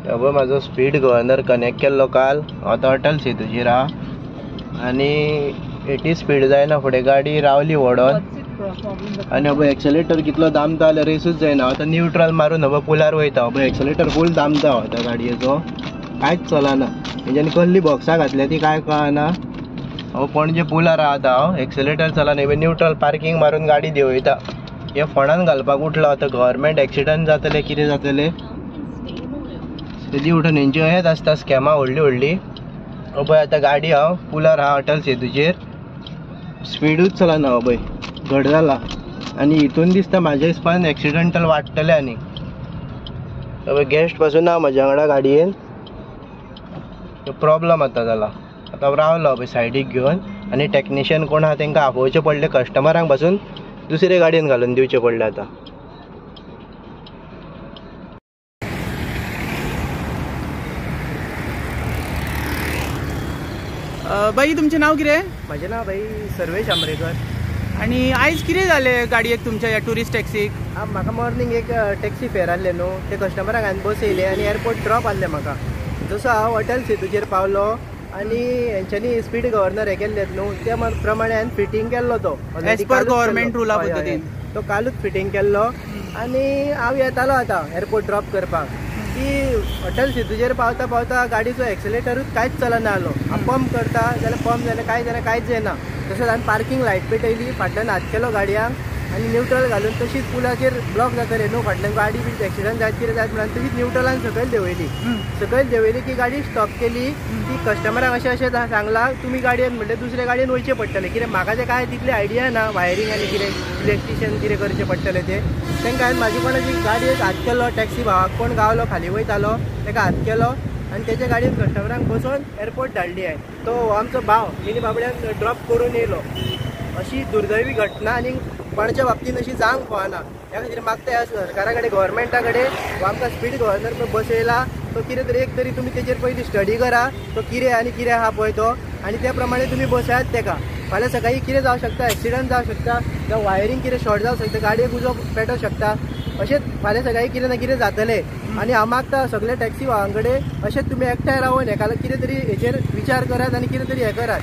त्यामुळे माझो speed governor connect केल्लो काल. आता अटल सेतूचेर आहा आनी 80 स्पीड जायना. फुडें गाडी रावली वडोन आनी अब एक्सेलेटर कितलो दामता जाल्यार रेसूच जायना. आतां न्यूट्रल मारून अब पुलार वयता. अब एक्सेलेटर फूल दामता त्या गाडयेचो, कांयच चलना. तेंच्यांनी कसली बॉक्सां घातल्या ती काय कळना. हो पणजे पुलार आतां हांव, एक्सेलेटर चलना. इवन न्यूट्रल पार्किंग मारून गाडी देंवयता. हे फोंडान घालपाक उठलो. आतां गव्हर्मेंट एक्सिडंट जातले कितें जातलें तेजी उठून हेंची हेच आसता स्कॅमां व्हडली व्हडली. पळय आतां गाडी हांव पुलार आहा अटल सेतूचेर, स्पीडूच चलना पळय, घट जाला. आनी हितून दिसता म्हाज्या हिसपान एक्सिडंटल वाडटले. आनी गेस्ट पासून ना म्हाज्या वांगडा गाडयेन, प्रॉब्लम आतां जाला. आतां हांव रावलो पळय सायडीक घेवन आनी टॅक्निशियन कोण आहा तांकां आपोवचें पडलें. कस्टमरांक पासून दुसरे गाडयेन घालून दिवचें पडलें. आतां बाई तुमचें नांव कितें? म्हाजें नांव बाई सर्वेश आमरेकर. आनी आयज कितें जालें गाडयेक तुमच्या ह्या टुरिस्ट टॅक्सीक? म्हाका मॉर्निंग एक टॅक्सी फेर आसलें न्हू, ते कस्टमराक हांवें बस येयले आनी एअरपोर्ट ड्रॉप आसलें म्हाका. जसो हांव अटल सेतूचेर पावलो आनी हेंच्यांनी स्पीड गव्हर्नर हे केल्लेत न्हू, त्या प्रमाणे हांवें फिटींग केल्लो तो एज पर गव्हर्मेंट रुला पद्दतीन. तो कालूच फिटींग केल्लो आनी हांव येतालो आतां एअरपोर्ट ड्रॉप करपाक. की अटल सेतूचेर पावता पावता गाडीचो एक्सेलेटरूच कांयच चलना आलो. हांव पंप करता जाल्यार पंप जाल्यार कांयच जायना. तशेंच हांवें पार्किंग लायट पेटयली, फाटल्यान हात केलो गाडयांक आनी न्यूट्रल घालून तशीच पुलाचेर ब्लॉक जातले न्हू, फाटल्यान गाडी बी एक्सिडंट जायत कितें जायत म्हणून तशीच न्यूट्रलान सकयल देंवयली की गाडी स्टॉप केली. की कस्टमराक अशें सांगलां तुमी गाडयेन म्हणल्यार दुसऱ्या गाडयेन वयचें पडटलें. कित्याक म्हाका तें कांय तितली आयडिया ना वायरींग आनी कितें इलेक्ट्रिशियन कितें करचें पडटलें तें. तांकां हांवें म्हाजी कोणाची गाडयेक हात केलो, टॅक्सी भावाक कोण गावलो खाली वयतालो ताका हात केलो आनी तेच्या गाडयेन कस्टमरांक बसोवन एअरपोर्ट धाडली हांवें. तो आमचो भाव मिनी बाबड्यान ड्रॉप करून येयलो. अशी दुर्दैवी घटना आनी कोणाच्या बाबतीन अशी जावंक फावना. ह्या खातीर मागता ह्या सरकारा कडेन गव्हर्मेंटा कडेन हो आमकां स्पीड गव्हर्नर पळय बस येयला तो कितें तरी एक तरी तुमी तेचेर पयलीं स्टडी करा तो कितें आनी कितें आहा पळय तो, आनी त्या प्रमाणे तुमी बसयात तेका. फाल्यां सकाळीं कितें जावं शकता, एक्सिडंट जावं शकता जावं वायरींग कितें शॉर्ट जावं शकता, गाडयेक उजो पेटोवं शकता. अशेंच फाल्यां सकाळीं कितें ना कितें जातलें. आनी हांव मागता सगळे टॅक्सी भावां कडेन अशेंच तुमी एकठांय रावन हेका कितें तरी हेचेर विचार करात आनी कितें तरी हें करात.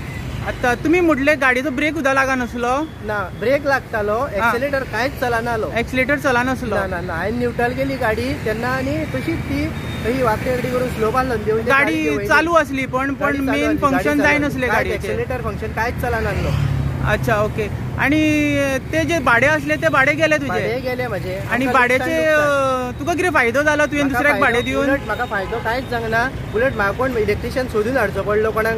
आतां तुमी म्हटलें गाडयेचो ब्रेक सुद्दां लागनासलो? ना, ब्रेक लागतालो, एक्सेलेटर कांयच चलनालो. एक्सेलेटर चलनासलो? ना ना, हांवें न्यूट्रल केली गाडी तेन्ना आनी तशीच ती खंय वाकडी वाकडी करून स्लो बांदून देऊन गाडी चालू आसली पण मेन फंक्शन जायनासलें गाडयेचें. एक्सेलेटर फंक्शन कांयच चलनासलो. अच्छा ओके. आनी ते जे भाडे आसले ते भाडे गेले तुजे? गेले म्हाजे. आनी भाड्याचे तुका कितें फायदो जालो तुवें दुसऱ्याक भाडे दिवन? उलट म्हाका फायदो कांयच जावना. उलट म्हाका कोण इलेक्ट्रिशियन सोदून हाडचो पडलो, कोणाक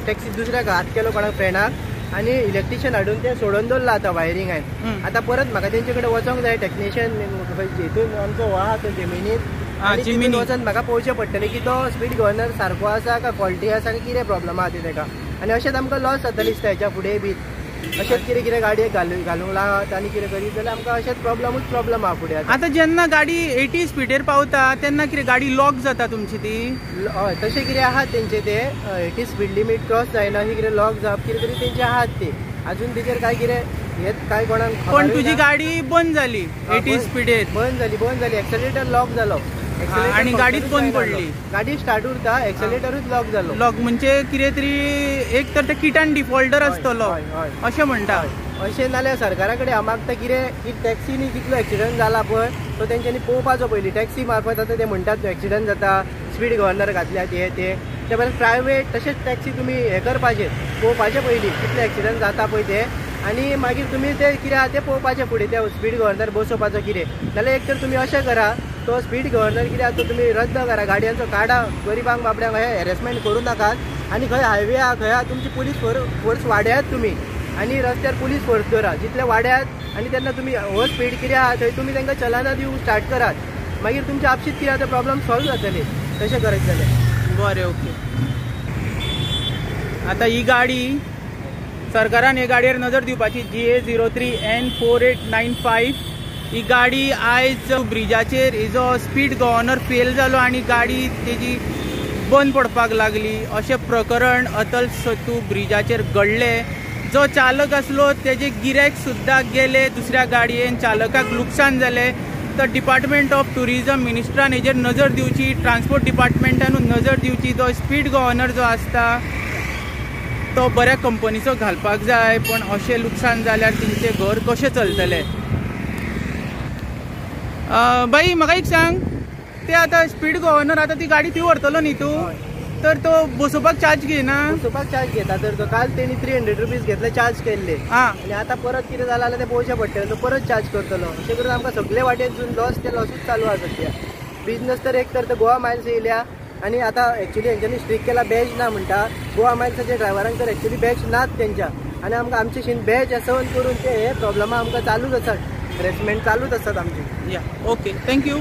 टॅक्सी दुसऱ्याक हात केलो कोणाक फ्रेंडाक आनी इलेक्ट्रिशियन हाडून ते सोडून दवरला आतां वायरींग. हांवें आतां परत म्हाका तेंचे कडेन वचोंक जाय. टॅक्निशियन हितून आमचो हो आहा तो जमिनीत वचून म्हाका पळोवचें पडटलें की तो स्पीड गव्हर्नर सारको आसा काय फॉल्टी आसा काय कितें प्रॉब्लम आहा तेका. आनी अशेंच आमकां लॉस जातली दिसता हेच्या फुडें बी. अशेंच कितें गाडयेक घालूंक लागत आनी कितें करीत जाल्यार आमकां अशेंच प्रॉब्लम आहा फुडें. आतां जेन्ना गाडी 80 स्पिडीर पावता तेन्ना कितें गाडी लॉक जाता तुमची ती? हय तशें कितें आहा तेंचे ते 80 स्पीड लिमीट क्रॉस जायना अशें कितें लॉक जावप कितें तरी तेंचे आहात ते. अजून तेचेर काय कितें हेच काय कोणाक. पण तुजी गाडी बंद जाली 80 स्पिडीर? बंद जाली. एक्सेलेटर लॉक जालो आनी गाडीच बंद पडली. गाडी स्टार्ट उरता, एक्सेलेटरूच लॉक जालो. लॉक म्हणजे कितें तरी एक तर ते किटान डिफॉल्टर आसतलो अशें म्हणटा. अशें नाल्यार सरकारा कडेन हांव मागता कितें की टॅक्सीनी कितलो एक्सिडंट जाला पळय तो तेंच्यांनी पळोवपाचो पयलीं. टॅक्सी मार्फत आतां ते म्हणटात एक्सिडंट जाता, स्पीड गव्हर्नर घातल्यात ते भायर प्रायवेट तशेंच टॅक्सी तुमी हें करपाचें पळोवपाचें पयलीं कितले एक्सिडंट जाता पळय ते. आनी मागीर तुमी ते कितें आहा तें पळोवपाचें फुडें ते स्पीड गव्हर्नर बसोवपाचो कितें. नाल्यार एक तर तुमी अशें करा तो स्पीड गव्हर्नर कितें आहा तो तुमी रद्द करा, गाडयांचो काडा, गरीबांक बाबड्यांक हॅरेसमेंट करूं नाकात. आनी खंय हायवे आहा खंय आहा तुमची पुलीस फोर्स वाडयात तुमी आनी रस्त्यार पुलीस फोर्स दवरा जितले वाड्यात. आनी तेन्ना तुमी हो स्पीड कितें आहा थंय तुमी तांकां चलाना दिवंक स्टार्ट करात. मागीर तुमचे आपशीत कितें आहा ते प्रॉब्लम सॉल्व जातले तशें करत जाल्यार. बरें ओके. आतां ही गाडी सरकारान हे गाडयेर नजर दिवपाची GA03N4895. ही गाडी आयज ब्रिजाचेर हेजो स्पीड गव्हर्नर फेल जालो आनी गाडी तेजी बंद पडपाक लागली अशें प्रकरण अटल सेतू ब्रिजाचेर घडलें. जो चालक आसलो तेजे गिरायक सुद्दां गेले दुसऱ्या गाडयेन, चालकाक लुकसाण जालें. दिसता डिपार्टमेंट ऑफ टुरिजम मिनिस्ट्रान हेजेर नजर दिवची, ट्रान्सपोर्ट डिपार्टमेंटानूच नजर दिवची. तो स्पीड गव्हर्नर जो आसता तो बऱ्या कंपनीचो घालपाक जाय. पण अशें लुकसाण जाल्यार तेंचे घर कशें चलतलें? बाई म्हाका एक सांग, ते आतां स्पीड गव्हर्नर आतां ती गाडी ती व्हरतलो न्ही तूं, तर तो बसोवपाक चार्ज घेयना? बसोवपाक चार्ज घेता. तर तो काल तेणी 300 रुपीज घेतले चार्ज केल्ले. आणि आता परत कितें जालां जाल्यार ते पळोवचे पडटले. तो परत चार्ज करतलो. अशें करून आमकां सगळे वाटेनसून लॉस ते लॉसूच चालू आसा सध्या. बिझनस तर एक तर गोवा मायल्स येयल्या आणि आता एक्चुअली हेंच्यांनी स्ट्रीक केला बॅज ना म्हणटा. गोवा मायल्साच्या ड्रायव्हरांक तर एक्चुअली बॅज नात तेंच्या, आणि आमकां आमचे शीन बॅज सहन करून ते हे प्रॉब्लमा आमकां चालूच आसात. हॅरेसमेंट चालूच आसात आमची. या ओके, थँक्यू.